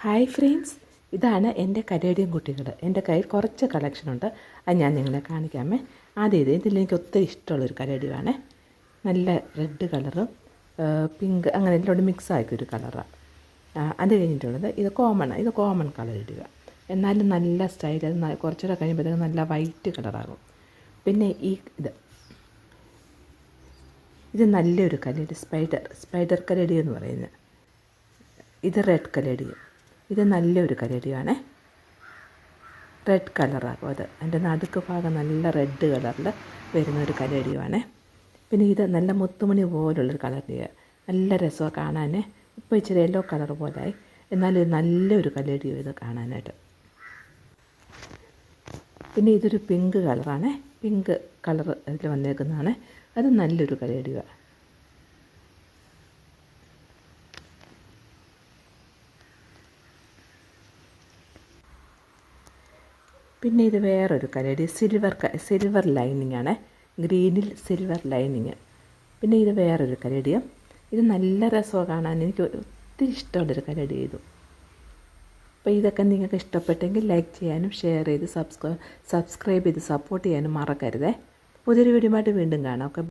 Hi friends, ഇതാണ് എൻ്റെ Canadian കുട്ടികൾ. എൻ്റെ കയ്യിൽ കുറച്ച് കളക്ഷനുണ്ട്, അത് ഞാൻ നിങ്ങളെ കാണിക്കാമേ. ആദ്യം ഇതിൽ എനിക്ക് ഒത്തിരി ഇഷ്ടമുള്ളൊരു കനേഡിയമാണ്. നല്ല റെഡ് കളറും പിങ്ക് അങ്ങനെ എല്ലാം മിക്സ് ആക്കിയൊരു കളറാണ്. അത് കഴിഞ്ഞിട്ടുള്ളത് ഇത് കോമൺ കളർ ഇടുക. എന്നാലും നല്ല സ്റ്റൈൽ, അത് കുറച്ചുകൂടെ കഴിയുമ്പോഴത്തേക്കും നല്ല വൈറ്റ് കളറാകും. പിന്നെ ഇത് നല്ലൊരു കലേഡി, സ്പൈഡർ കലേഡി എന്ന് പറയുന്നത്. ഇത് റെഡ് കലേഡി, ഇത് നല്ലൊരു കലേഡിയാണ്. റെഡ് കളറാകും അത്, അതിൻ്റെ നടുക്ക് ഭാഗം നല്ല റെഡ് കളറിൽ വരുന്നൊരു കലേഡിയുമാണ്. പിന്നെ ഇത് നല്ല മുത്തുമണി പോലുള്ളൊരു കളറിയാണ്, നല്ല രസമാണ് കാണാൻ. ഇപ്പോൾ ഇച്ചിരി യെല്ലോ കളർ പോലായി, എന്നാലും ഇത് നല്ലൊരു കലേഡിയോ ഇത് കാണാനായിട്ട്. പിന്നെ ഇതൊരു പിങ്ക് കളറാണ്, പിങ്ക് കളർ അതിൽ വന്നേക്കുന്നതാണ്. അത് നല്ലൊരു കലേഡിയോ. പിന്നെ ഇത് വേറൊരു കലേഡി, സിൽവർ ലൈനിങ് ആണ്, ഗ്രീനിൽ സിൽവർ ലൈനിങ്. പിന്നെ ഇത് വേറൊരു കലേഡിയം. ഇത് നല്ല രസമാണ് കാണാൻ, എനിക്ക് ഒത്തിരി ഇഷ്ടമുള്ളൊരു കലേഡി ഇത്. അപ്പോൾ ഇതൊക്കെ നിങ്ങൾക്ക് ഇഷ്ടപ്പെട്ടെങ്കിൽ ലൈക്ക് ചെയ്യാനും ഷെയർ ചെയ്ത് സബ്സ്ക്രൈബ് ചെയ്ത് സപ്പോർട്ട് ചെയ്യാനും മറക്കരുതേ. പുതിയൊരു വീഡിയോ ആയിട്ട് വീണ്ടും കാണാം. ഓക്കെ.